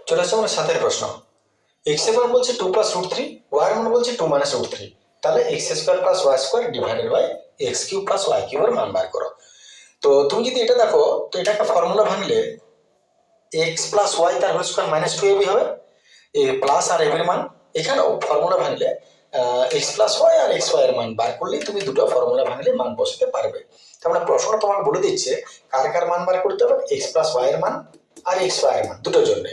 চলে আসছে আমরা 7 প্রশ্ন। এক্স এর মান বলছে 2 প্লাস রুট 3, ওয়াই এর মান বলছে 2 মাইনাস রুট 3। তাহলে x square plus Y square divided by x cube plus y cube এর মান বার করো। তো তুমি যদি এটা দেখো, তো এটা একটা ফর্মুলা ভাঙলে এক্স প্লাস ওয়াই তার হোল স্কোয়ার মাইনাস 2ab হবে, এ প্লাস আর এর মান। এখানেও ফর্মুলা ভাঙলে এক্স প্লাস ওয়াই আর এক্স ওয়াই এর মান বার করলেই তুমি দুটো ফর্মুলা ভাঙলে মান বসাতে পারবে। তার প্রশ্ন তোমাকে বলে দিচ্ছে কার কার মান বার করতে হবে, এক্স প্লাস ওয়াই এর মান আর এক্স ওয়াই এর মান দুটোর জন্য।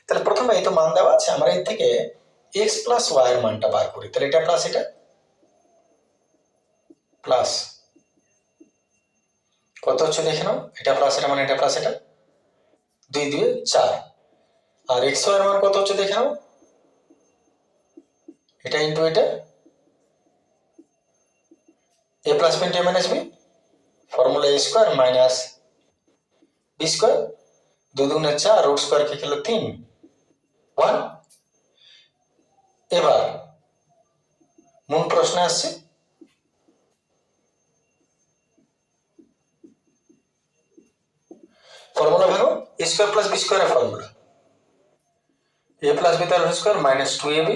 তাহলে প্রথমে এই তো মান দেওয়া আছে, আমরা এর থেকে এক্স প্লাস ওয়াই এর মানটা বার করি। তাহলে এটা প্লাস এটা প্লাস কত হচ্ছে দেখে নাও, এটা প্লাস এটা মানে এটা প্লাস এটা 2 2 4। আর এক্স ওয়াই এর মান কত হচ্ছে দেখে নাও, এটা ইন্টু এটা A plus B into A minus B, formula A square minus B square, 2 2 4, root square কে খেলো 3 1। এবার মূল প্রশ্ন আসছে, ফর্মুলা ভাঙো, এ স্কোয়ার প্লাস বি স্কোয়ারের ফর্মুলা এ প্লাস বি তার whole square minus 2ab,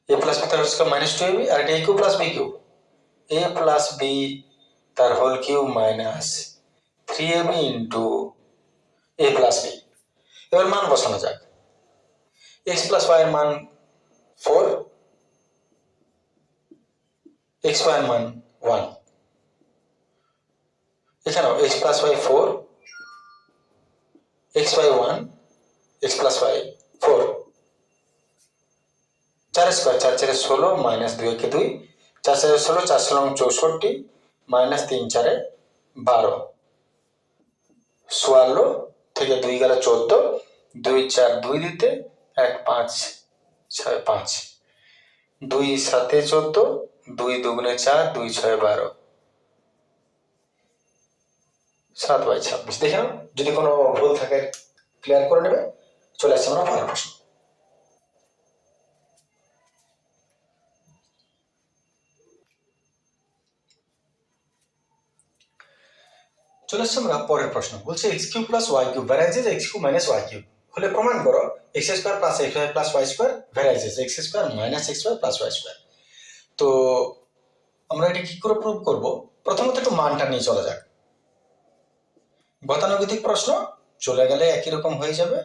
A plus B তার হোল স্কোয়ার মাইনাস 2ab, আর এটা A cube plus B cube, A plus B তার whole cube minus 3ab into a plus B. এবার মান বসানো যাক, x plus Y এর মান 4, এক্স ওয়াই এর মান 1। এখানেও x plus y 4, x y 1, x plus y 4, 4 square 4 4 16 minus 2 কে 2, 4 4 16, 4 16 64 মাইনাস 3 4 12, 44 থেকে 2 গেল 14, 2 4 2 দিতে 1 5 6 5, 2 7 14, 2 2 4, 2 6 12, 7 বাই 26। দেখে নাও, যদি কোনো ভুল থাকে ক্লিয়ার করে নেবে। চলে আসছে আমরা পরের প্রশ্ন। চলে আসছে আমরা পরের প্রশ্ন, বলছে x cube plus y cube varies as x cube minus y cube হলে প্রমাণ করো x square plus x y plus Y square varies as x square minus x y plus Y square. তো আমরা এটা কি করে প্রুভ করব, প্রথমত একটু মানটা নিয়ে চলা যাক। গতানুগতিক প্রশ্ন চলে গেলে একই রকম হয়ে যাবে।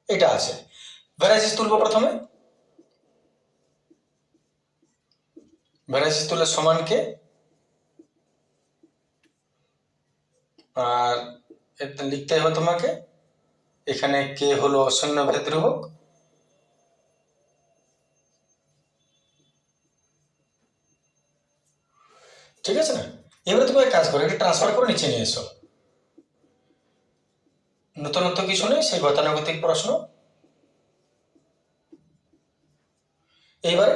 এটা আছে, ভ্যারাইজেস তুলবো প্রথমে, ভ্যারাইজেস তুলে সমান কে, আর এটা লিখতে হবে তোমাকে, এখানে কে হলো শূন্য ভেদ ধ্রুবক, ঠিক আছে না। এবারে তুমি এক কাজ করো, এটা ট্রান্সফার করে নিচে নিয়ে এসো, নতুনত্ব কিছু নেই, সেই গতানুগতিক প্রশ্ন। এইবারে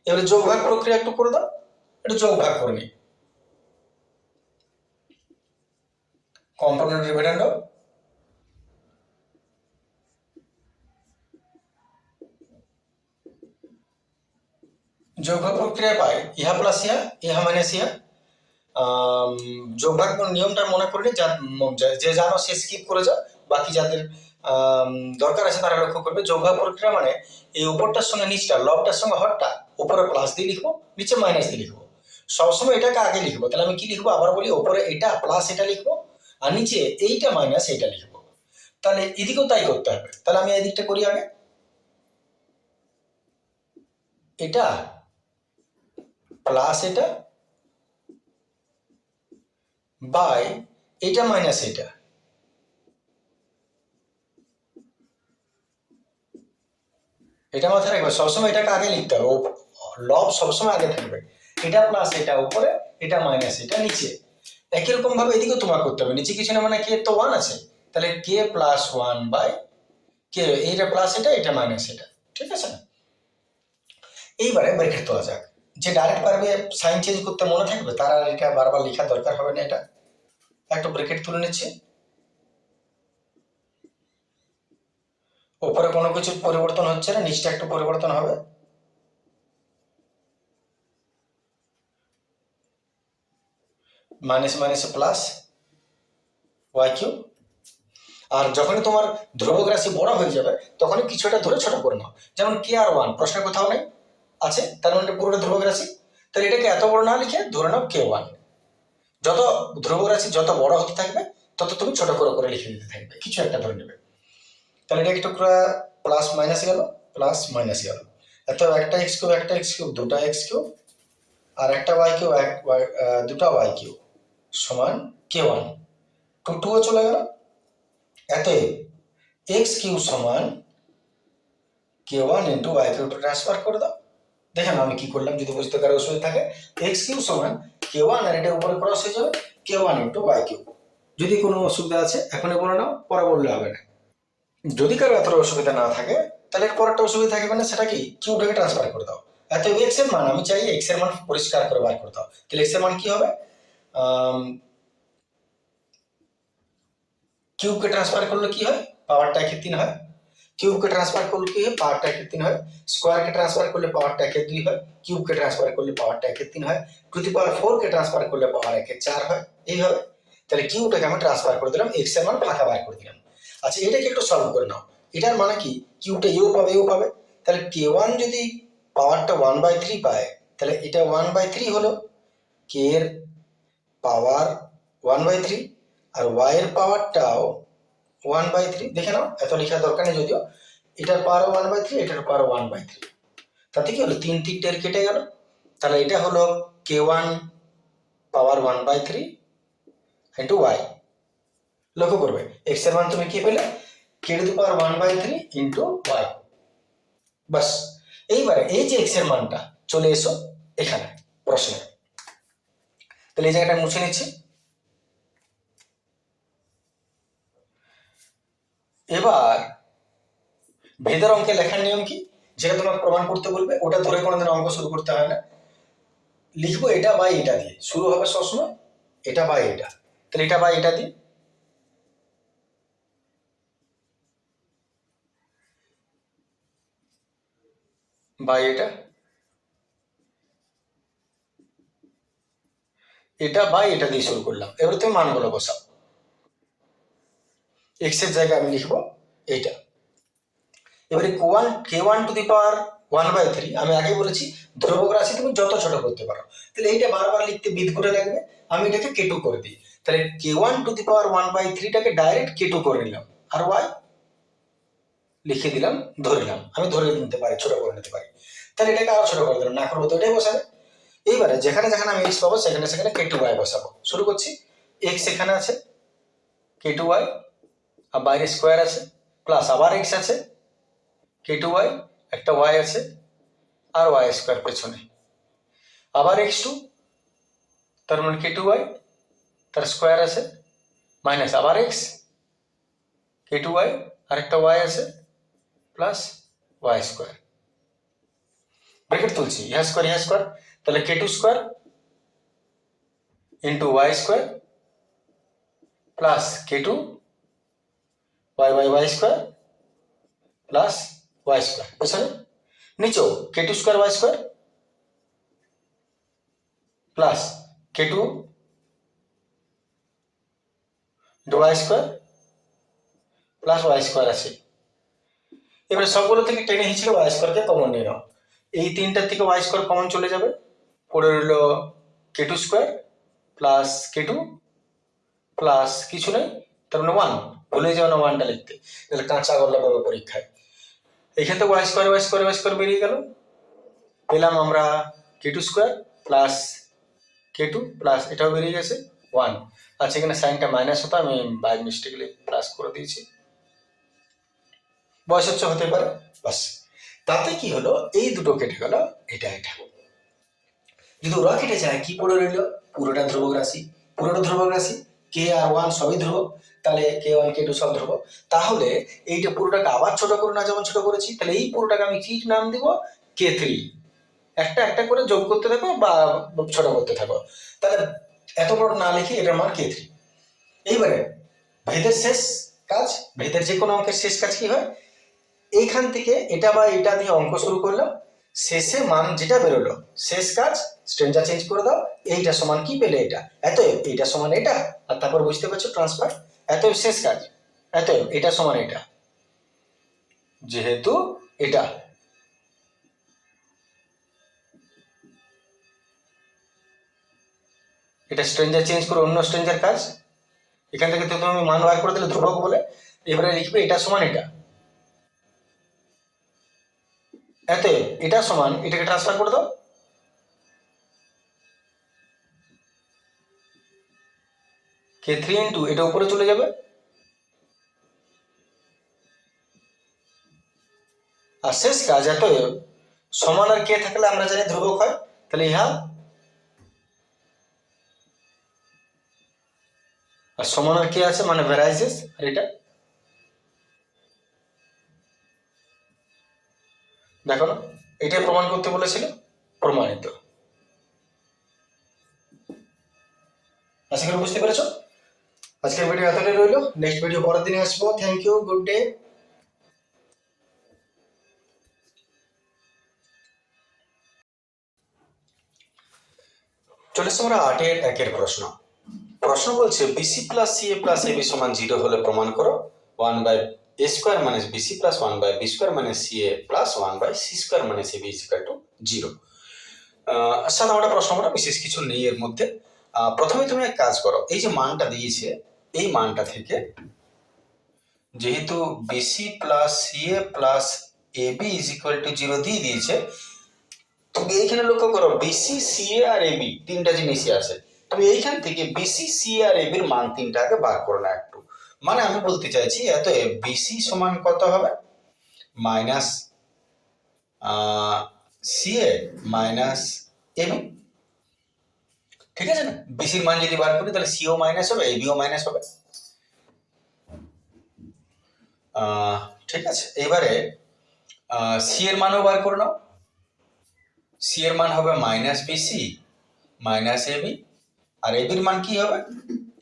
এবারে যোগ ভাগ প্রক্রিয়া একটু করে দাও, একটু যোগ ভাগ করে নি, কম্পোনেন্ট ডিভিডেন্ড দাও, যোগ ভাগ প্রক্রিয়া পাই ইহা প্লাস ইহা, ইহা মাইনাস ইহা। যোগ ভাগ নিয়মটা মনে করে যে জানো সে স্কিপ করে যাও, বাকি যাদের দরকার আছে তারা লক্ষ্য করবে। যোগ ভাগ প্রক্রিয়া মানে এই উপরটার সঙ্গে নিচটা, লবটার সঙ্গে হরটা, উপরে প্লাস দিয়ে লিখবো, নিচে মাইনাস দিয়ে লিখবো। সবসময় এটাকে আগে লিখবো, তাহলে আমি কি লিখবো আবার বলি, উপরে এটা প্লাস এটা লিখবো, আর নিচে এইটা মাইনাস এইটা লিখবো। তাহলে এদিকেও তাই করতে হবে, তাহলে আমি এদিকটা করি আগে, এটা প্লাস এটা বাই এটা মাইনাস এটা। এটা মাথায় রাখবে, সবসময় এটাকে আগে লিখতে হবে, লব সবসময় আগে থাকবে, এটা প্লাস এটা উপরে, এটা মাইনাস এটা নিচে। একই রকম ভাবে এদিকেও তোমার করতে হবে, নিচে কিছু না মানে কে তো 1 আছে, তাহলে কে প্লাস 1 বাই কে, এইটা প্লাস এটা, এটা মাইনাস এটা, ঠিক আছে না। এইবারে ব্রেকেট তোলা যাক, যে ডাইরেক্ট পারবে সাইন চেঞ্জ করতে মনে থাকবে তার আর এটা বারবার লেখার দরকার হবে না। এটা একটা ব্রেকেট তুলে নিচ্ছে, উপরে কোনো কিছু পরিবর্তন হচ্ছে না, নিচটা একটু পরিবর্তন হবে, minus minus plus Y Q. আর যখনই তোমার ধ্রুবক রাশি বড় হয়ে যাবে তখনই কিছুটা ধরে ছোট করে নাও, যেমন কে আর ওয়ান প্রশ্নে কোথাও নেই, আছে, তার মানে পুরোটা ধ্রুবক রাশি। তাহলে এটাকে এত বড় না লিখে ধরে নাও কে ওয়ান। যত ধ্রুবক রাশি যত বড় হতে থাকবে তত তুমি ছোট করে করে লিখে দিতে থাকবে, কিছু একটা ধরে নেবে। তাহলে এটা একটু পুরো প্লাস মাইনাস গেল, প্লাস মাইনাস গেল। এত একটা এক্স কিউব, একটা এক্স কিউব, দুটা এক্স কিউব, আর একটা ওয়াই কিউব, দুটা ওয়াই কিউব সমান কে ওয়ান। টু টুও চলে গেল। এত এক্স কিউব সমান কে ওয়ান ইন্টু ওয়াই কিউবটা ট্রান্সফার করে দাও। দেখেন আমি কি করলাম, যদি বুঝতে কারো অসুবিধা থাকে, এক্স কিউব সমান কে ওয়ান আর এটা উপরে ক্রস হয়ে যাবে কে ওয়ান ইন্টু ওয়াই কিউব। যদি কোনো অসুবিধা আছে এখনই বলে নাও, পরে বললে হবে না। যদি কারো এতটা অসুবিধা না থাকে তাহলে এর পরেরটা অসুবিধা থাকবে না, সেটা কি কিউবটাকে ট্রান্সফার করে দাও। এত এক্স এর মান আমি চাই এক্স এর মান পরিষ্কার করে বার করে দাও। তাহলে এক্স এর মান কি হবে, কিউবকে ট্রান্সফার করলে কি হয়, পাওয়ারটা একে 3 হয়। কিউবকে ট্রান্সফার করলে কি হয়, পাওয়ারটা একে 3 হয়। স্কোয়ারকে ট্রান্সফার করলে পাওয়ারটা একে 2 হয়। কিউবকে ট্রান্সফার করলে পাওয়ারটা একে 3 হয়। Two the power 4 K transfer করলে পাওয়ার একে 4 হয়। এইভাবে তাহলে কিউবটাকে আমি ট্রান্সফার করে দিলাম, এক্স এর মান ফাঁকা বার করে দিলাম। আচ্ছা এটাকে একটু সলভ করে নাও। এটার মানে কি, কিউবটা এও পাবে এও পাবে, তাহলে কে ওয়ান যদি পাওয়ারটা 1/3 পায় তাহলে এটা 1/3 হলো কে এর পাওয়ার 1/3, আর ওয়াই এর পাওয়ারটাও 1/3। দেখে নাও, এত লেখার দরকার নেই যদিও। এটার পাওয়ার 1/3, এটার পাওয়ার 1/3। তাতে কি হলো, 3 3 কেটে গেল। তাহলে এটা হলো K one power 1/3 into Y. লক্ষ্য করবে এক্স এর মান তুমি কি পেলে, K to the power 1/3 into Y. বাস, এইবারে এই যে এক্স এর মানটা চলে এসো এখানে প্রশ্নে। তাহলে এই জায়গাটা মুছে নিচ্ছি। এবার ভেদের অঙ্কে লেখার নিয়ম কি, যেটা তোমাকে প্রমাণ করতে বলবে ওটা ধরে কোনোদিন অঙ্ক শুরু করতে হয় না। লিখবো এটা বাই এটা দিয়ে, শুরু হবে সবসময় এটা বাই এটা। তাহলে এটা বাই এটা দিয়ে, বাই এটা, এটা বাই এটা দিয়ে শুরু করলাম। এবার তুমি মানগুলো বসাও। এক্স এর জায়গায় আমি লিখবো এইটা। এবারে কে ওয়ান টু দি পাওয়ার 1/3, আমি আগে বলেছি ধ্রুবক রাশি তুমি যত ছোট করতে পারো। তাহলে এইটা বারবার লিখতে বিদ করে লাগবে, আমি এটাকে কে টু করে দিই। তাহলে K one to the power 1/3টাকে ডাইরেক্ট কে টু করে নিলাম, আর ওয়াই লিখে দিলাম, ধরলাম, আমি ধরে নিতে পারি, ছোট করে নিতে পারি। তাহলে এটাকে আরো ছোট করে দিলাম, না করবো তো এটাই বসাবে। এইবারে যেখানে যেখানে আমি এক্স পাবো সেখানে সেখানে কে টু ওয়াই বসাবো। শুরু করছি, এক্স এখানে আছে কে টু ওয়াই, আর বাইরে স্কোয়ার আছে, প্লাস আবার এক্স আছে কে টু ওয়াই, একটা ওয়াই আছে, আর ওয়াই স্কোয়ার পেছনে, আবার এক্স টু, তার মানে কে টু ওয়াই, তার স্কোয়ার আছে, মাইনাস আবার এক্স কে টু ওয়াই, আর একটা ওয়াই আছে, প্লাস ওয়াই স্কোয়ার। ব্র্যাকেট তুলছি, ইহা স্কোয়ার, তাহলে K two square into Y square plus K two Y by Y square plus Y square পেছনে, নিচেও K two square Y square plus কে two Y square plus Y square আছে। এবারে সবগুলো থেকে টেনে হিঁচড়ে ওয়াই স্কোয়ারকে কমন নিয়ে নাও। এই তিনটার থেকে ওয়াই স্কোয়ার কমন চলে যাবে, পড়ে রইল কে টু স্কোয়ার প্লাস কে টু প্লাস কিছু নেই, তার মানে ওয়ান। ভুলে যাও না ওয়ানটা লিখতে, তাহলে কাঁচা গল্লা পাবে পরীক্ষায়। এখান থেকে y square Y square Y square বেরিয়ে গেল, পেলাম আমরা কে টু স্কোয়ার প্লাস কে টু প্লাস এটাও বেরিয়ে গেছে ওয়ান। আচ্ছা এখানে সাইনটা মাইনাস হতো, আমি বাই মিস্টেকলি প্লাস করে দিয়েছি, বয়স হচ্ছে হতে পারে। বাস, তাতে কি হলো, এই দুটো কেটে গেল, এটা এটা। যদি ওরা কেটে যায় কি পড়ে রইল, পুরোটা ধ্রুবক রাশি, পুরোটা ধ্রুবক রাশি, কে আর ওয়ান সবই ধ্রুবক, তাহলে কে ওয়ান কে টু সব ধ্রুবক। তাহলে এইটা পুরোটাকে আবার ছোট করো না, যেমন ছোট করেছি, তাহলে এই পুরোটাকে আমি কি নাম দিব, কে থ্রি। একটা একটা করে যোগ করতে থাকো বা ছোট করতে থাকো, তাহলে এত বড় না লিখে এটার মান কে থ্রি। এইবারে ভেদের শেষ কাজ, ভেদের যে কোনো অঙ্কের শেষ কাজ কি হয়, এইখান থেকে এটা বা এটা দিয়ে অঙ্ক শুরু করলাম, শেষে মান যেটা বেরোলো শেষ কাজ স্ট্রেঞ্জার চেঞ্জ করে দাও, এইটা সমান কি পেলে এটা, এত এইটা সমান এটা, আর তারপর বুঝতে পারছো ট্রান্সফার। এতএব শেষ কাজ, এতএব এটা সমান এটা, যেহেতু এটা স্ট্রেঞ্জার চেঞ্জ করে অন্য স্ট্রেঞ্জার কাজ, এখান থেকে তো তুমি মান বার করে দিলে ধ্রুবক বলে, এবারে লিখবে এটা সমান এটা, এতএব এটা সমান এটাকে ট্রান্সফার করে দাও, k3 ইন্টু এটা উপরে চলে যাবে, আর শেষ কাজ এতএব সমান আর কে থাকলে আমরা জানি ধ্রুবক হয়, তাহলে ইহা আর সমান আর কে আছে মানে ভ্যারাইজেস, আর এটা দেখো না, এটাই প্রমাণ করতে বলেছিল, প্রমাণিত। আশা করি বুঝতে পেরেছো। আজকের ভিডিও এতটাই রইলো, নেক্সট ভিডিও পরের দিনে আসবো। Thank you, good day. চলে এসছি আমরা 8-এর প্রশ্ন। প্রশ্ন বলছে বিসি প্লাস সি এ প্লাস এবি সমান 0 হলে প্রমাণ করো 1/a square minus BC plus 1/b square minus C A plus 1/c square minus ab is equal to 0। সাধারণ প্রশ্নটা বিশেষ কিছু নেই এর মধ্যে। প্রথমে তুমি এক কাজ করো, এই যে মানটা দিয়েছে এই মানটা থেকে যেহেতু bc plus c A plus ab is equal to 0 দিয়ে দিয়েছে, তুমি এইখানে লক্ষ্য করো বিসি সি এ আর এবি তিনটা জিনিসই আছে, তুমি এইখান থেকে বিসি সি আর এবির মান তিনটাকে বার করো না একটু, মানে আমি বলতে চাইছি এত বিসি সমান কত হবে minus C A minus AB, ঠিক আছে না? বিসির মান যদি বার করি তাহলে সিও মাইনাস হবে, এবিও মাইনাস হবে। ঠিক আছে, এবারে সি এর মানও বার করে নাও, সি এর মান হবে মাইনাস বিসি মাইনাস এবি, আর এবির মান কি হবে,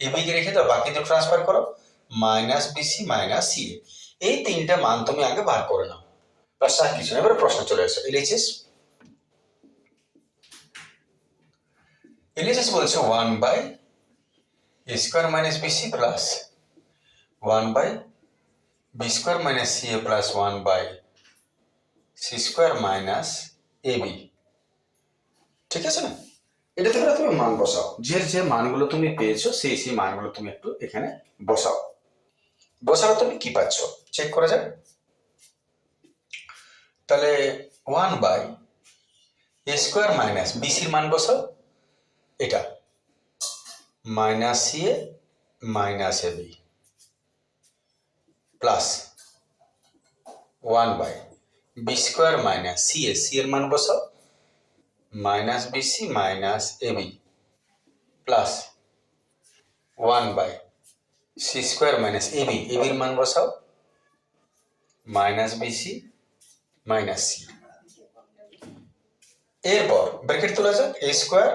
এবি কে রেখে দাও, বাকি তো ট্রান্সফার করো, মাইনাস বিসি মাইনাস সি, এই তিনটা মান তুমি আগে বার করে নাও, বাস আর কিছু না। এবারে প্রশ্ন চলে আসে এলএইচএস। এলএইচএস বলছে 1/a square minus BC plus 1/b square minus C এ plus 1/c square minus AB, ঠিক আছে না? এটা থেকে তুমি মান বসাও, যে মানগুলো তুমি পেয়েছো সেই মানগুলো তুমি একটু এখানে বসাও। বসাও তুমি কি পাচ্ছ চেক করা যাক। তাহলে 1/a স্কোয়ার মাইনাস বিসির মান বসাও, এটা minus C A minus AB plus 1/b square minus C এর মান বসাও, minus BC minus AB plus 1/c square minus এবির মান বসাও, মাইনাস বিসি মাইনাস সি। এরপর ব্র্যাকেট তোলা যাক, এ স্কোয়ার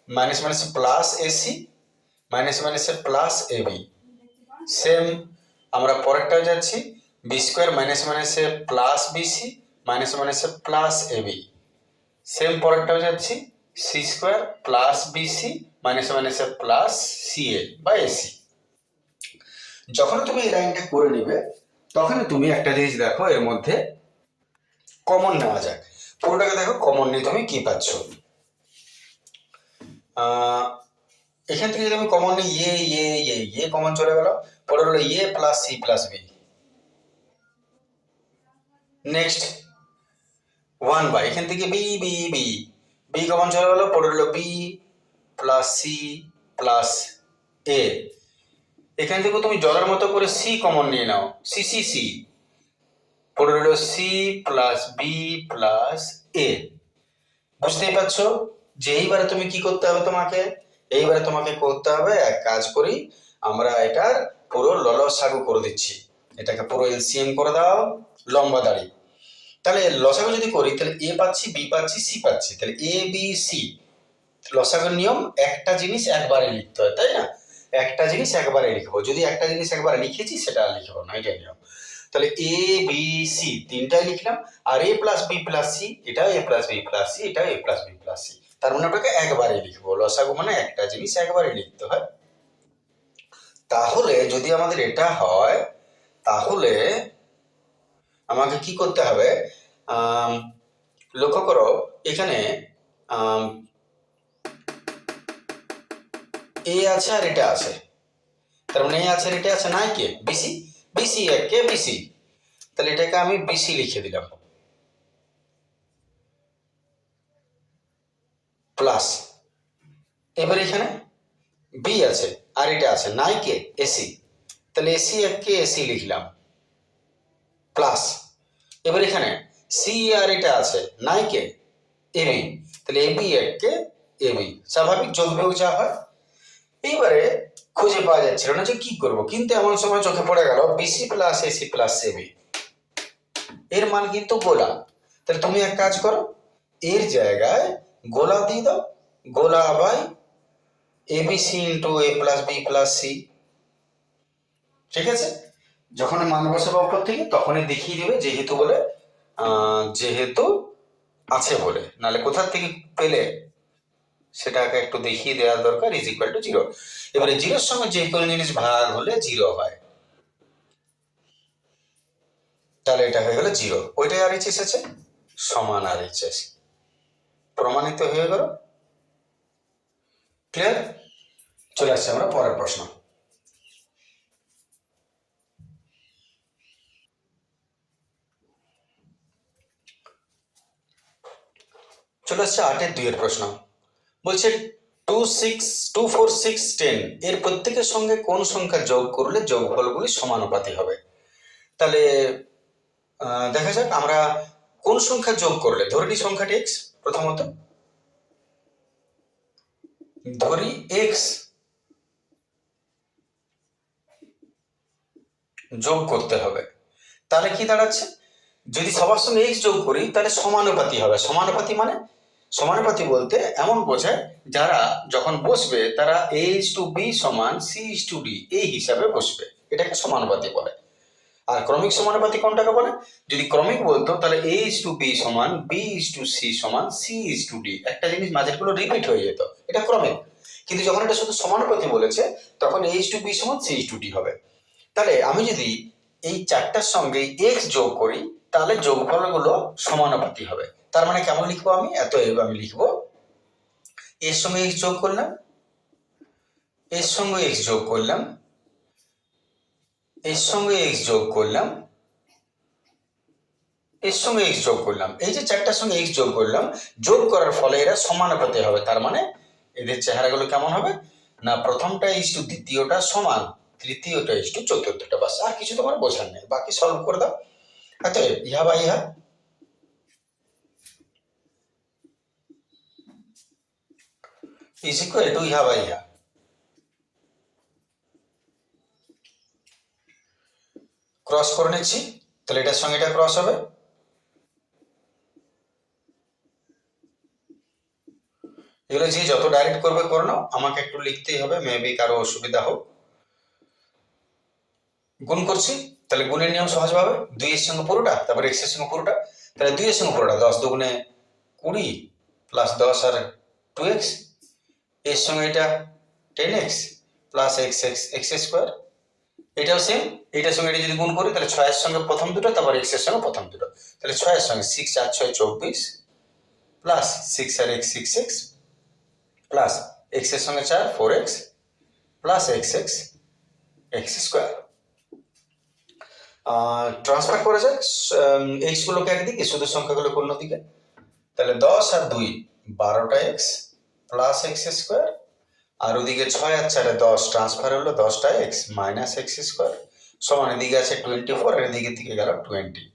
মাইনাস মাইনাসে প্লাস এসি মাইনাস মাইনাসে প্লাস এবি, সেম আমরা পরেরটাও যাচ্ছি, বি স্কোয়ার মাইনাস মাইনাসে প্লাস বিসি মাইনাস মাইনাসে প্লাস এবি, সেম পরেরটাও যাচ্ছি, C square plus BC minus মাইনাসে প্লাস সি এ বা এসি। যখন তুমি এই লাইনটা করে নিবে তখন তুমি একটা জিনিস দেখো, এর মধ্যে কমন নেওয়া যাক, পুরোটাকে দেখো কমন নিয়ে তুমি কি পাচ্ছ। এখান থেকে যদি আমি কমন নিই ইয়ে কমন চলে গেল, পরে হলো A plus C plus B, next 1/, এখান থেকে B B B B common চলে গেল, পরে হলো B plus C plus A, এখান থেকে তুমি জলের মতো করে সি কমন নিয়ে নাও, সি সি সি, পরে হলো সি প্লাস বি প্লাস এ। বুঝতেই পারছো যে এইবারে তুমি কি করতে হবে, তোমাকে এইবারে তোমাকে করতে হবে এক কাজ করি, আমরা এটার পুরো লসাগু করে দিচ্ছি, এটাকে পুরো এলসিএম করে দাও লম্বা দাড়ি। তাহলে লসাগু যদি করি তাহলে এ পাচ্ছি বি পাচ্ছি সি পাচ্ছি, তাহলে এ বি সি, লসাগুর নিয়ম একটা জিনিস একবারে লিখতে হয় তাই না, একটা জিনিস একবারে লিখবো, যদি একটা জিনিস একবারে লিখেছি সেটা আর লিখবো না, এটাই নিয়ম। তাহলে এ বি সি তিনটাই লিখলাম, আর এ প্লাস বি প্লাস সি এটাও এ প্লাস বি প্লাস সি এটাও এ প্লাস বি প্লাস সি, তার মানে ওটাকে একবারে লিখবো, লসাগু মানে একটা জিনিস একবারে লিখতে হয়। তাহলে যদি আমাদের এটা হয় তাহলে আমাকে কি করতে হবে, লক্ষ্য করো এখানে এ আছে আর এটা আছে, তার মানে এ আছে আর এটা আছে, নাই কে বিসি, বিসি কে বিসি, তাহলে এটাকে আমি বিসি লিখে দিলাম প্লাস, এবার এখানে বি আছে আর এটা আছে, নাই কে এসি, তাহলে এসি কে এসি লিখলাম প্লাস, এবার এখানে সি আর এটা আছে, নাই কে এবি, তাহলে এবি কে এবি, স্বাভাবিক যোগ বিয়োগ যা হয়। এইবারে খুঁজে পাওয়া যাচ্ছিল না যে কি করব, কিন্তু এমন সময় চোখে পড়ে গেল bc plus ac plus ab, এর মান কিন্তু গোলা। তাহলে তুমি এক কাজ করো, এর জায়গায় গোলা দিয়ে দাও, গোলা by abc into a plus b plus c. ঠিক আছে, যখন মান বসাবো উপর থেকে তখনই দেখিয়ে দেবে যেহেতু বলে, যেহেতু আছে বলে, নাহলে কোথা থেকে পেলে সেটাকে একটু দেখিয়ে দেওয়ার দরকার। Is equal two zero. এবারে জিরোর সঙ্গে যে কোনো জিনিস ভাগ হলে জিরো হয়, তাহলে এটা হয়ে গেল জিরো, ওইটাই আর এইচ এসেছে সমান আর এইচ এস, প্রমাণিত হয়ে গেল। ক্লিয়ার? চলে আসছে আমরা পরের প্রশ্ন। চলে আসছে 8-2 প্রশ্ন। বলছে 2, 6, 2, 4, 6, 10 এর প্রত্যেকের সঙ্গে কোন সংখ্যা যোগ করলে যোগফলগুলি সমানুপাতি হবে। তাহলে দেখা যাক আমরা কোন সংখ্যা যোগ করলে, ধরে নিই সংখ্যাটি এক্স, প্রথমত ধরি এক্স যোগ করতে হবে, তাহলে কি দাঁড়াচ্ছে, যদি সবার সঙ্গে এক্স যোগ করি তাহলে সমানুপাতি হবে। সমানুপাতি মানে, সমানুপাতি বলতে এমন বোঝায় যারা যখন বসবে তারা এ ইজ টু বি সমান সি ইজ টু ডি এই হিসাবে বসবে, এটাকে সমানুপাতি বলে। আর ক্রমিক সমানুপাতি কোনটাকে বলে, যদি ক্রমিক বলতো তাহলে এ ইজ টু বি সমান বি ইজ টু সি সমান সি ইজ টু ডি, একটা জিনিস মাঝের গুলো রিপিট হয়ে যেত, এটা ক্রমিক। কিন্তু যখন এটা শুধু সমানুপাতি বলেছে তখন এ ইজ টু বি সমান সি ইজ টু ডি হবে। তাহলে আমি যদি এই চারটার সঙ্গে এক্স যোগ করি তাহলে যোগফলগুলো সমানুপাতি হবে। তার মানে কেমন লিখবো আমি, এতএব আমি লিখবো এর সঙ্গে এক্স যোগ করলাম, এর সঙ্গে এক্স যোগ করলাম, এর সঙ্গে এক্স যোগ করলাম, এর সঙ্গে এক্স যোগ করলাম, এই যে চারটার সঙ্গে এক্স যোগ করলাম, যোগ করার ফলে এরা সমানুপাতি হবে। তার মানে এদের চেহারাগুলো কেমন হবে না, প্রথমটা ইজ টু দ্বিতীয়টা সমান, তৃতীয়টা ইজ টু চতুর্থটা, বাস, আর কিছু তোমার বোঝার নেই, বাকি সলভ করে দাও। অতএব ইহা বা ইহা ইজ ইকুয়াল টু ইহা বা ইহা। ক্রস করে নিচ্ছি, তাহলে এটার সঙ্গে এটা ক্রস হবে, এগুলো যে যত ডাইরেক্ট করবে করে নাও, আমাকে একটু লিখতেই হবে, মেবি কারো অসুবিধা হোক। গুণ করছি, তাহলে গুণের নিয়ম সহজভাবে, 2 এর সঙ্গে পুরোটা তারপর এক্স এর সঙ্গে পুরোটা, তাহলে 2 এর সঙ্গে পুরোটা 10 দুগুণে 20 প্লাস 10 আর 2x, এর সঙ্গে এটা 10x plus x x x square, এটাও সেম, এটার সঙ্গে এটা যদি গুণ করি তাহলে 6 এর সঙ্গে প্রথম দুটো তারপর এক্স এর সঙ্গে প্রথম দুটো, তাহলে 6 এর সঙ্গে 6 আর 6 24 প্লাস 6 আর x 6x প্লাস এক্স এর সঙ্গে 4 4x plus x x x square. Transfer করে যাক এক্স গুলোকে একদিকে, শুধু সংখ্যাগুলোকে অন্যদিকে, তাহলে 10 আর 2 12টা এক্স প্লাস এক্স স্কোয়ার, আর ওদিকে 6 আর 4 10 ট্রান্সফার হলো 10টা এক্স মাইনাস এক্স স্কোয়ার সমান, এদিকে আছে 24 আর এদিকে থেকে গেল 20।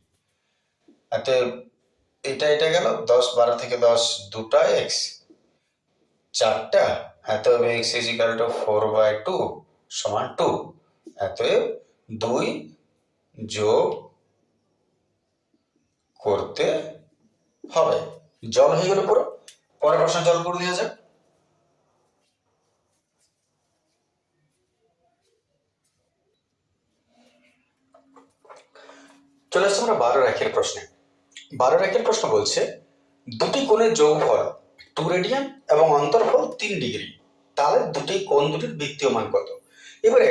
অতএব এটা গেল 10 12 থেকে 10 দুটা এক্স চারটা, অতএব এক্স ইজ ইকুয়াল টু 4/2 সমান 2, অতএব 2 যোগ করতে হবে। জল হয়ে গেল পুরো। পরের প্রশ্ন জল করে দিয়ে যাক। চলে আসছে আমরা 12 প্রশ্নে। 12 প্রশ্ন বলছে দুটি কোণের যোগফল 2 রেডিয়ান এবং অন্তর্ফল 3 ডিগ্রি, তাহলে দুটি কোণ দুটির বৃত্তীয় মান কত। এবারে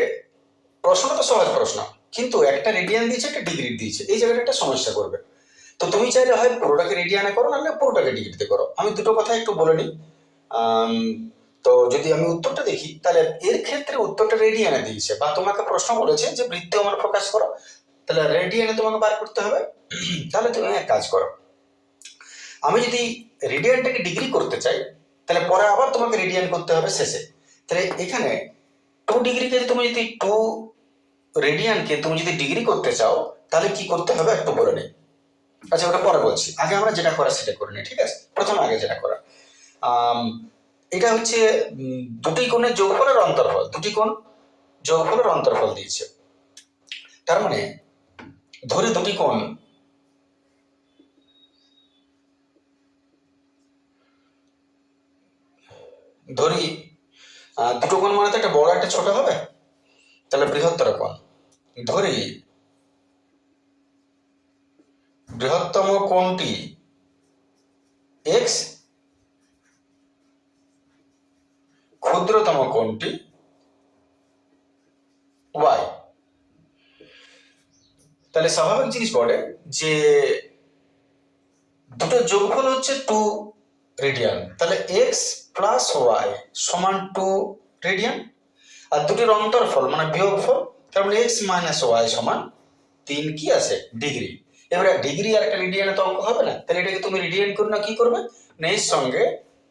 প্রশ্ন তো সহজ প্রশ্ন, কিন্তু একটা রেডিয়ান দিয়েছে, একটা ডিগ্রি দিয়েছে, এই জায়গাটা একটা সমস্যা করবে। তো তুমি চাইলে হয় পুরোটাকে রেডিয়ানে করো, নাহলে পুরোটাকে ডিগ্রিতে করো। আমি দুটো কথা একটু বলে নিই। তো যদি আমি উত্তরটা দেখি, তাহলে এর ক্ষেত্রে উত্তরটা রেডিয়ানে দিয়েছে, বা তোমাকে প্রশ্ন বলেছে যে বৃত্তীয় মান প্রকাশ করো, তাহলে রেডিয়ানে তোমাকে বার করতে হবে। তাহলে তুমি এক কাজ করো, আমি যদি রেডিয়ানটাকে ডিগ্রি করতে চাই, তাহলে পরে আবার তোমাকে রেডিয়ান করতে হবে শেষে। তাহলে এখানে 2 ডিগ্রিকে তুমি যদি রেডিয়ানকে তুমি যদি ডিগ্রি করতে চাও, তাহলে কি করতে হবে একটু বলে নিই। আচ্ছা, ওটা পরে বলছি, আগে আমরা যেটা করা সেটা করে নিই, ঠিক আছে? প্রথমে আগে যেটা করা, এটা হচ্ছে দুটি কোণের যোগফলের অন্তর্ফল, দুটি কোণ যোগফলের অন্তর্ফল দিয়েছে। তার মানে ধরি দুটি কোণ ধরি দুটো কোণ মানে তো একটা বড় একটা ছোট হবে, তাহলে বৃহত্তর কোণ। ধরি বৃহত্তম কোণটি এক্স, ক্ষুদ্রতম কোণটি ওয়াই। তাহলে স্বাভাবিক জিনিস বলে যে দুটো যোগফল হচ্ছে 2 রেডিয়ান, তাহলে এক্স প্লাস ওয়াই সমান 2 রেডিয়ান। আর দুটির অন্তরফল মানে বিয়োগফল, তার মানে এক্স মাইনাস ওয়াই সমান 3 কি আছে ডিগ্রি। এবারে ডিগ্রি আর একটা রেডিয়ানে তো অঙ্ক হবে না, তাহলে এটাকে তুমি রেডিয়ান করে না কি করবে, এর সঙ্গে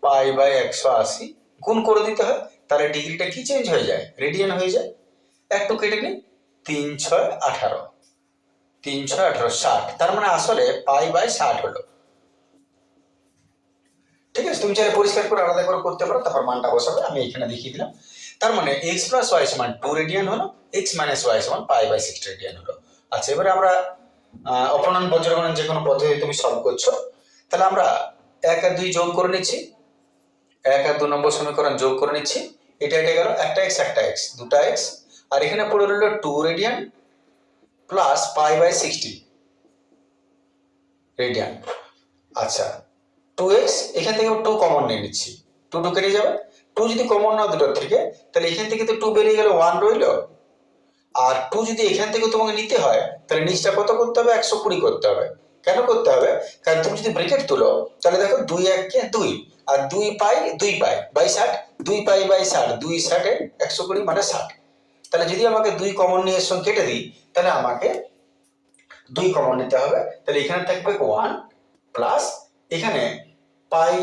পাই বাই 180 গুণ করে দিতে হয়, তাহলে ডিগ্রিটা কি চেঞ্জ হয়ে যায়, রেডিয়ান হয়ে যায়। একটু কেটে নিই, 3 6 18, 3 6 18 60, তার মানে আসলে পাই বাই 60 হলো। ঠিক আছে, তুমি চাইলে পরিষ্কার করে আলাদা করে করতে পারো, তারপর মানটা বসাবে, আমি এখানে দেখিয়ে দিলাম। তার মানে এক্স প্লাস ওয়াই সমান 2 রেডিয়ান হলো, এক্স মাইনাস ওয়াই সমান পাই বাই 60 রেডিয়ান হলো। আচ্ছা, এবারে আমরা অপনয়ন বজ্রগণন যে কোনো পদ্ধতি তুমি সলভ করছো, তাহলে আমরা 1 আর 2 যোগ করে নিচ্ছি, 1 আর 2 নম্বর সমীকরণ যোগ করে নিচ্ছি। এটা গেল একটা এক্স দুটা এক্স, আর এখানে পড়ে রইল 2 radian plus pi by 60 radian. আচ্ছা, 2x, এখান থেকে 2 কমন নিয়ে নিচ্ছি, 2 2 কেটে যাবে। 2 যদি কমন নাও দুটোর থেকে, তাহলে এখান থেকে তো 2 বেরিয়ে গেল, 1 রইল। আর 2 যদি এখান থেকে তোমাকে নিতে হয়, তাহলে নিচটা কত করতে হবে, 120 করতে হবে। কেন করতে হবে, কারণ তুমি যদি ব্রেকেট তুলো, তাহলে দেখো 2 1 কে 2, আর 2 পাই বাই 60, 2 পাই বাই 60, 2 60 120 মানে 60। তাহলে যদি আমাকে 2 কমন নিয়ে এর সঙ্গে কেটে দিই, তাহলে আমাকে 2 কমন নিতে হবে, তাহলে এখানে থাকবে 1 প্লাস এখানে পাই,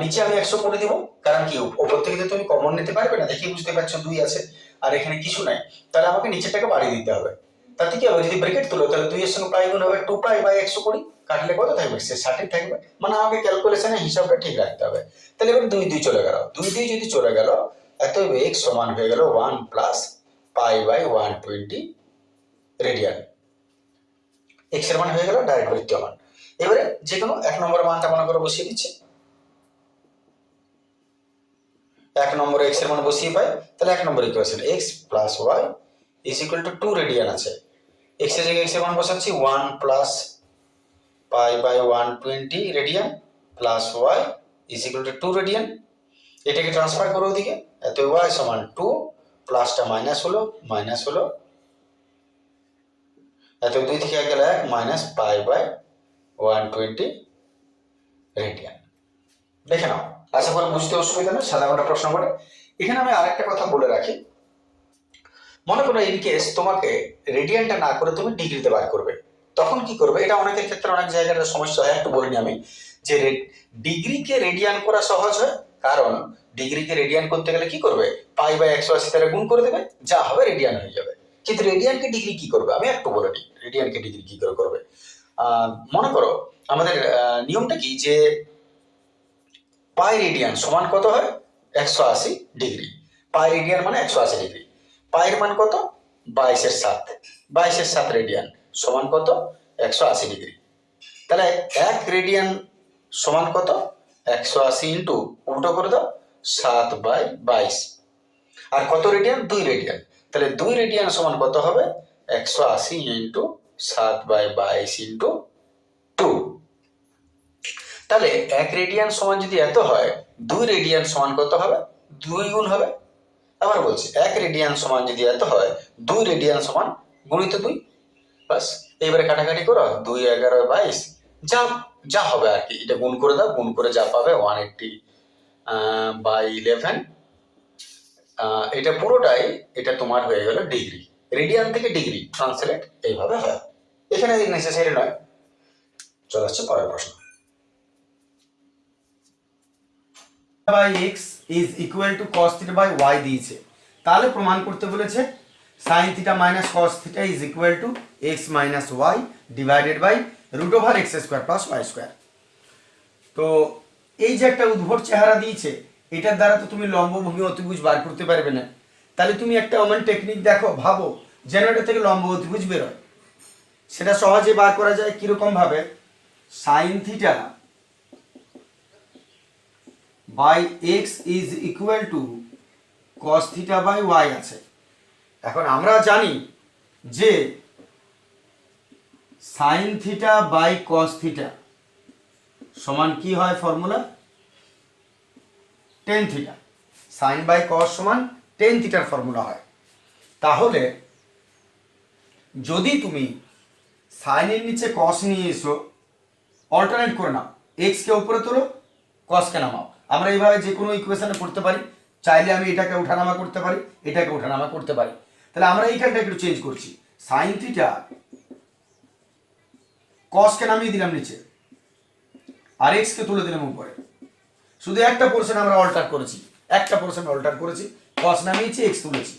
নিচে আমি 120 দিব, কারণ কি ওপর থেকে তো তুমি কমন নিতে পারবে না, দেখে বুঝতে পারছো 2 আছে আর এখানে কিছু নাই, তাহলে আমাকে নিচেটাকে বাড়িয়ে দিতে হবে। তাতে কি হবে, যদি ব্রেকেট তুলো, তাহলে 2 এর সঙ্গে পাই গুণ হবে 2 পাই বাই 120, কাটলে কত থাকবে, সে 60 থাকবে। মানে আমাকে ক্যালকুলেশনে হিসাবটা ঠিক রাখতে হবে। তাহলে এবার 2 2 চলে গেল, 2 2 যদি চলে গেল, অতএব x সমান হয়ে গেল 1 plus pi by 120 radian. x এর মান হয়ে গেল ডাইরেক্ট বৃত্তীয় মান। এবারে যে কোনো 1 নম্বর মানটা মনে করে বসিয়ে দিচ্ছি, 1 নম্বরে x এর মান বসিয়ে পাই, তাহলে 1 নম্বর equation x plus y is equal to 2 radian আছে, x এর জায়গায় x এর মান বসাচ্ছি 1 plus pi by 120 radian plus y is equal to 2 radian. এটাকে ট্রান্সফার করো ওদিকে, এত y সমান 2, প্লাসটা মাইনাস হলো, এত 2 থেকে 1 গেল 1, মাইনাস পাই বাই 120 রেডিয়ান। দেখে নাও, আশা করি বুঝতে অসুবিধা নেই, সাধারণ প্রশ্ন করে। এখানে আমি আরেকটা কথা বলে রাখি, মনে করো ইন কেস তোমাকে রেডিয়ানটা না করে তুমি ডিগ্রিতে বার করবে, তখন কি করবে, এটা অনেকের ক্ষেত্রে অনেক জায়গায় সমস্যা হয়, একটু বলিনি আমি, যে ডিগ্রিকে রেডিয়ান করা সহজ হয়, কারণ ডিগ্রিকে রেডিয়ান করতে গেলে কি করবে, পাই বাই 180 দ্বারা গুণ করে দেবে, যা হবে রেডিয়ান হয়ে যাবে। কিন্তু রেডিয়ানকে ডিগ্রি কি করবে, আমি একটু বলে নিই রেডিয়ানকে ডিগ্রি কি করে করবে। মনে করো আমাদের নিয়মটা কি, যে পাই রেডিয়ান সমান কত হয়, 180 ডিগ্রি, পাই রেডিয়ান মানে 180 ডিগ্রি, পাইয়ের মান কত, 22 এর 7 রেডিয়ান সমান কত, 180 ডিগ্রি। তাহলে 1 রেডিয়ান সমান কত, 180 ইন্টু উল্টো করে দাও 7/22, আর কত রেডিয়ান, 2 রেডিয়ান, তাহলে 2 রেডিয়ান সমান কত হবে, 180 ইন্টু 7/22 ইন্টু 2। তাহলে 1 রেডিয়ান সমান যদি এত হয়, 2 রেডিয়ান সমান কত হবে, 2 গুণ হবে, আবার বলছি 1 রেডিয়ান সমান যদি এত হয় 2 রেডিয়ান সমান গুণিত 2, বাস। এবারে কাটাকাটি করো, 2 11 22, যা যা হবে আর কি, এটা গুণ করে দাও, গুণ করে যা পাবে 180 বাই 11, এটা পুরোটাই এটা তোমার হয়ে গেল ডিগ্রি। রেডিয়ান থেকে ডিগ্রি ট্রান্সলেট এইভাবে হয়, এখানে নেসেসারি নয়। চলে আসছে পরের প্রশ্ন। By x is equal to cos theta by y দিয়েছে, তাহলে প্রমাণ করতে বলেছে sine theta minus cos theta is equal to x minus y divided by root over x square plus Y square. তো এই যে একটা উদ্ভট চেহারা দিয়েছে, এটার দ্বারা তো তুমি লম্ব ভূমি অতিভুজ বার করতে পারবে না। তাহলে তুমি একটা অমেন টেকনিক দেখো, ভাবো যেন এটা থেকে লম্ব অতিভুজ বেরোয়। সেটা সহজে বার করা যায় কিরকম ভাবে, sine theta by x is equal to cos theta by y আছে। এখন আমরা জানি যে sine theta by cos theta সমান কি হয় formula, tan theta. Sine by cos সমান টেন থিটার ফর্মুলা হয়। তাহলে যদি তুমি সাইনের নিচে কস নিয়ে এসো, অল্টারনেট করে নাও, এক্স কে উপরে তোলো, কস কে নামাও। আমরা এইভাবে যে কোনো ইকুয়েশনে করতে পারি, চাইলে আমি এটাকে ওঠানামা করতে পারি, এটাকে ওঠানামা করতে পারি। তাহলে আমরা এইখানটা একটু চেঞ্জ করছি, সাইন থিটা কস কে নামিয়ে দিলাম নিচে, আর এক্স কে তুলে দিলাম উপরে। শুধু একটা পোর্শন আমরা অল্টার করেছি, একটা পোর্শন অল্টার করেছি, কস নামিয়েছি, এক্স তুলেছি।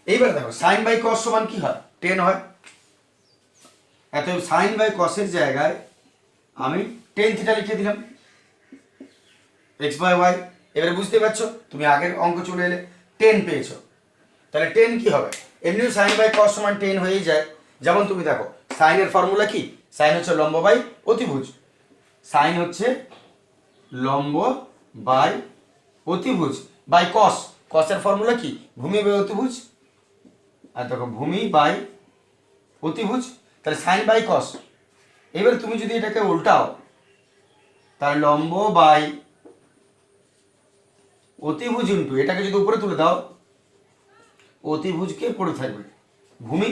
এইবার দেখো সাইন বাই কস সমান কি হয়, টেন হয়। এত সাইন বাই কসের জায়গায় আমি টেন থিটা লিখে দিলাম, এক্স বাই ওয়াই। এবারে বুঝতে পারছো, তুমি আগের অঙ্ক চলে এলে, টেন পেয়েছো। তাহলে টেন কি হবে, এমনিও সাইন বাই কস সমান টেন হয়েই যায়। যেমন তুমি দেখো সাইনের ফর্মুলা কি, সাইন হচ্ছে লম্ব বাই অতিভুজ। সাইন হচ্ছে লম্ব বাই অতিভুজ বাই কস, কসের ফর্মুলা কি, ভূমি বাই অতিভুজ। আর দেখো ভূমি বাই অতিভুজ, তাহলে সাইন বাই কস। এবার তুমি যদি এটাকে উল্টাও, তাহলে লম্ব বাই অতিভুজ ইন্টু এটাকে যদি উপরে তুলে দাও, অতিভুজকে পড়ে থাকবে ভূমি,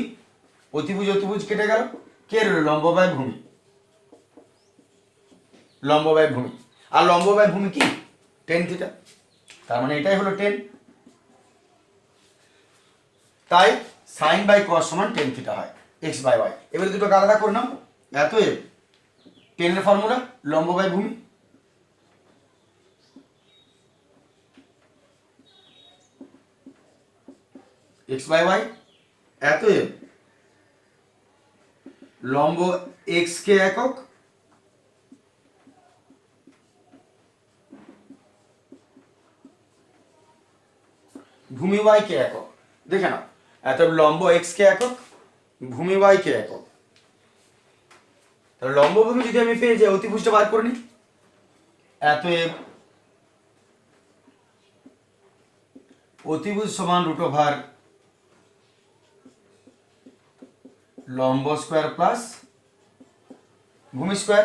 অতিভুজ অতিভুজ কেটে গেল, কে রইল লম্ব বাই ভূমি, লম্ব বাই ভূমি। আর লম্ব বাই ভূমি কি, টেন থিটা, তার মানে এটাই হলো টেন। তাই সাইন বাই কস সমান টেন থিটা হয়, এক্স বাই ওয়াই। এবারে দুটো আলাদা করে নাও, এত টেনের ফর্মুলা লম্ব বাই ভূমি, এক্স বাই ওয়াই, এত লম্ব এক্স কে একক, ভূমি ওয়াই কে একক। দেখে নাও, এত লম্ব এক্স কে একক, ভূমি ওয়াই কে একক। তাহলে লম্ব ভূমি যদি আমি পেয়ে যাই, অতিভুজটা বার করে নিই, এত অতিভুজ সমান রুট ওভার লম্ব স্কোয়ার প্লাস ভূমি স্কোয়ার।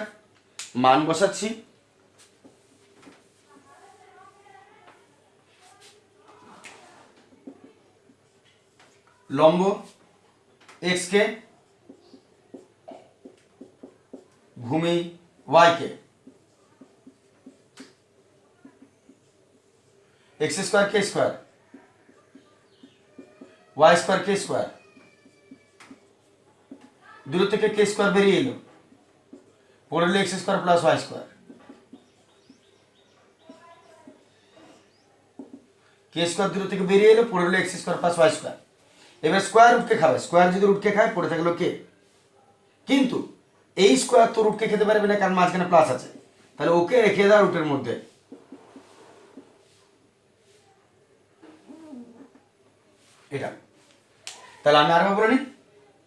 মান বসাচ্ছি, লম্ব এক্স কে, ভূমি ওয়াই কে, এক্স স্কোয়ার কে স্কোয়ার, ওয়াই স্কোয়ার কে স্কোয়ার, দূর থেকে কে স্কোয়ার বেরিয়ে এলো, পড়লো x square plus Y square, কে স্কোয়ার দূর থেকে বেরিয়ে এলো, পড়লো x square plus Y square. এবার স্কোয়ার রুটকে খাবে, স্কোয়ার যদি রুটকে খায় পড়ে থাকলো কে, কিন্তু এই স্কোয়ার তো রুটকে খেতে পারবে না, কারণ মাঝখানে প্লাস আছে। তাহলে ওকে রেখে দাও রুটের মধ্যে, এটা। তাহলে আমি আরেকবার বলে নিই,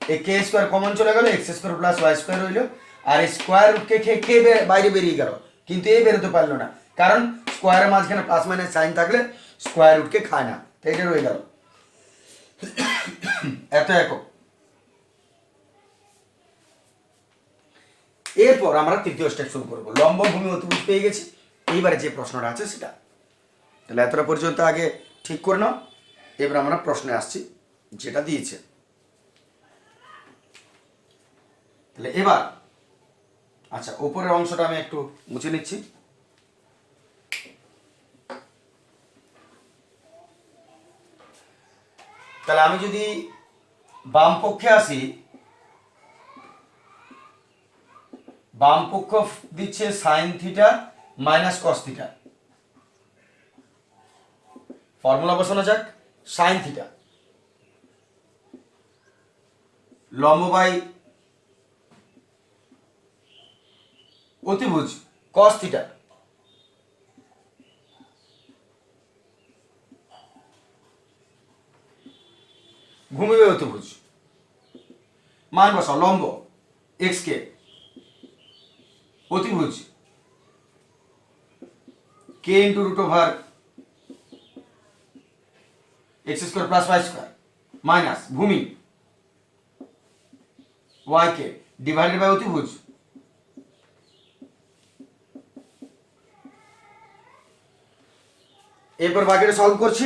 এই কে স্কোয়ার কমন চলে গেল, x square plus Y square রইলো, আর স্কোয়ার রুটকে খেয়ে কে বাইরে বেরিয়ে গেল, কিন্তু এ বেরোতে পারলো না, কারণ স্কোয়ারের মাঝখানে প্লাস মাইনাস সাইন থাকলে স্কোয়ার রুটকে খায় না, তো এটা রয়ে গেল এত একক। এরপর আমরা তৃতীয় স্টেপ শুরু করবো, লম্ব ভূমি অতিভুজ পেয়ে গেছি। এইবারে যে প্রশ্নটা আছে সেটা তাহলে এতটা পর্যন্ত আগে ঠিক করে নাও, এবার আমরা প্রশ্নে আসছি যেটা দিয়েছে। তাহলে এবার আচ্ছা, উপরের অংশটা আমি একটু মুছে নিচ্ছি। তাহলে আমি যদি বাম পক্ষে আসি, বাম পক্ষ দিচ্ছে sign theta minus cos theta. Formula বসানো যাক। সাইন থিটা লম্ব বাই অতিভুজ কস থিটা ভূমি বাই অতিভুজ। মান বসাও। লম্ব এক্স কে, অতিভুজ কে into root over x square plus Y square minus ভূমি ওয়াই কে ডিভাইডেড বাই অতিভুজ এরপর বাকিটা সলভ করছি।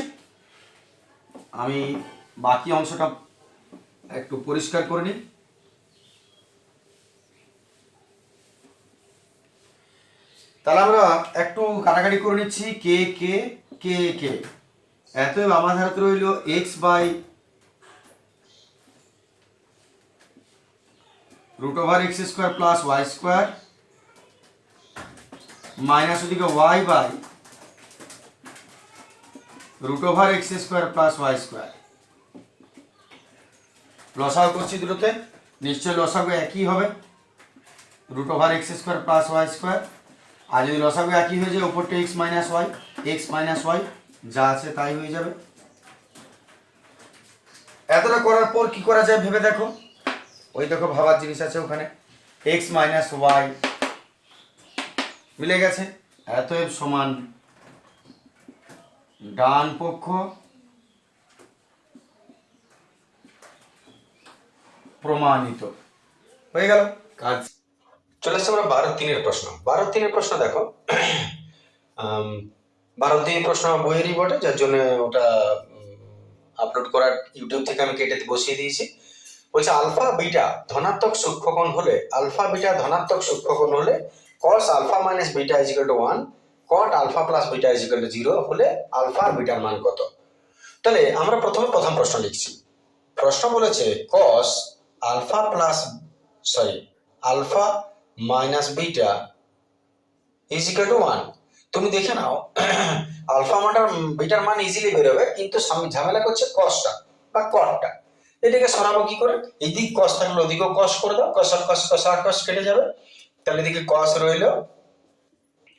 আমি বাকি অংশটা একটু পরিষ্কার করে নিই। তাহলে আমরা একটু কাটাকাটি করে নিচ্ছি। কে কে কে কে এত আমার হাতে রইল x by root over x square plus Y square minus ওদিকে y by root over x square plus Y square. লসাগু করছি দুটোতে, নিশ্চয়ই লসাগু একই হবে, root over x square plus Y square. আর যদি লসাগু একই হয়ে যায় উপরটা এক্স মাইনাস ওয়াই যা আছে তাই হয়ে যাবে। এতটা করার পর কি করা যায় ভেবে দেখো। ওই দেখো ভাবার জিনিস আছে ওখানে, এক্স মাইনাস ওয়াই মিলে গেছে। এতএব সমান ডান পক্ষ প্রমাণিত হয়ে গেল কাজ। চলে আসছে আমরা 12-3 প্রশ্ন। 12-3 প্রশ্ন দেখো, 12-3 প্রশ্ন বইয়েরই বটে, যার জন্য ওটা আপলোড করার ইউটিউব থেকে আমি কেটে বসিয়ে দিয়েছি। বলছে আলফা বিটা ধনাত্মক সূক্ষ্মকোণ হলে, আলফা বিটা ধনাত্মক সূক্ষ্মকোণ হলে cos alpha minus beta is equal to 1, cot alpha plus beta is equal to 0 হলে আলফা আর বিটার মান কত? তাহলে আমরা প্রথমে প্রথম প্রশ্ন লিখছি। প্রশ্ন বলেছে cos alpha plus alpha minus beta is equal to 1। তুমি দেখে নাও আলফা মাটার বিটার মান ইজিলি বেরোবে, কিন্তু ঝামেলা করছে কসটা বা কটটা। এটাকে সরাবো কি করে? এদিক কস থাকলে ওদিকেও কস করে দাও, কস আর কস, কস আর কস কেটে যাবে। তাহলে এদিকে কস রইল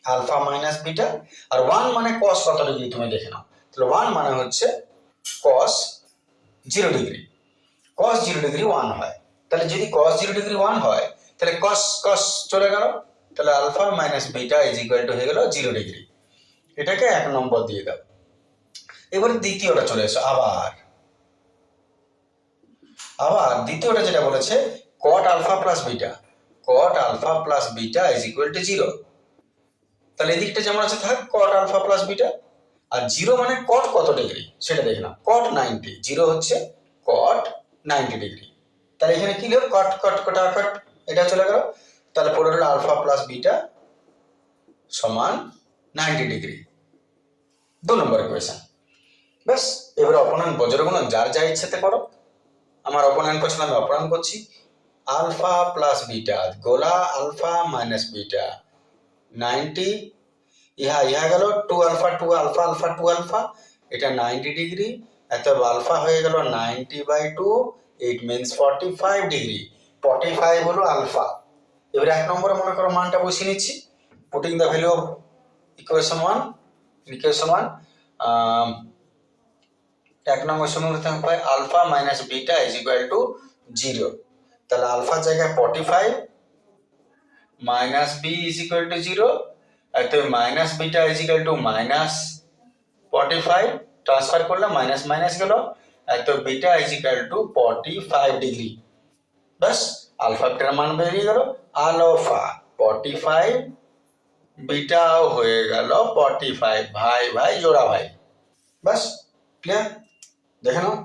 আলফা মাইনাস বিটা, আর 1 মানে কস কত ডিগ্রি তুমি দেখে নাও। তাহলে 1 মানে হচ্ছে কস 0 ডিগ্রি। কস 0 ডিগ্রি 1 হয়। তাহলে যদি কস 0 ডিগ্রি 1 হয় তাহলে কস কস চলে গেল, তাহলে alpha minus beta is equal to হয়ে গেল 0 ডিগ্রি। এটাকে 1 নম্বর দিয়ে দাও। এবারে দ্বিতীয়টা চলে এসো। আবার দ্বিতীয়টা যেটা বলেছে cot alpha plus beta is equal to 0। তাহলে এদিকটা যেমন আছে থাক cot আলফা প্লাস বিটা, আর 0 মানে cot কত ডিগ্রি সেটা দেখে নাও। cot 90, 0 হচ্ছে cot 90 ডিগ্রি। তাহলে এখানে কি হলো cot cot cot cot এটা চলে গেল। তাহলে পড়ে হলো আলফা প্লাস বিটা সমান 90 ডিগ্রি। 2 নম্বর ইকুয়েশন। ব্যাস, এবারে অপনয়ন বজ্রগুণন যার যা ইচ্ছেতে করো। আমার অপনয়ন পছন্দ, আমি অপনয়ন করছি। আলফা প্লাস বিটা গোলা আলফা মাইনাস বিটা 90, ইহা গেল 2 আলফা আলফা 2 আলফা, এটা 90 ডিগ্রি। এত আলফা হয়ে গেল 90/2, ইট মিনস 45 ডিগ্রি। 45 হলো আলফা। এবারে 1 নম্বরে মনে করো মানটা বসিয়ে নিচ্ছি। Putting the value of equation 1, 1 নম্বর সমীকরণ পাই alpha minus beta is equal to 0। তাহলে আলফার জায়গায় 45 minus b is equal to 0, এত minus beta is equal to minus 45, transfer করলাম মাইনাস মাইনাস গেল, এত beta is equal to 45 degree. ব্যাস, আলফা বিটার মান বেরিয়ে গেল। আলফা 45 বিটাও হয়ে গেল 45, ভাই ভাই জোড়া ভাই। বাস, ক্লিয়ার? দেখে নাও।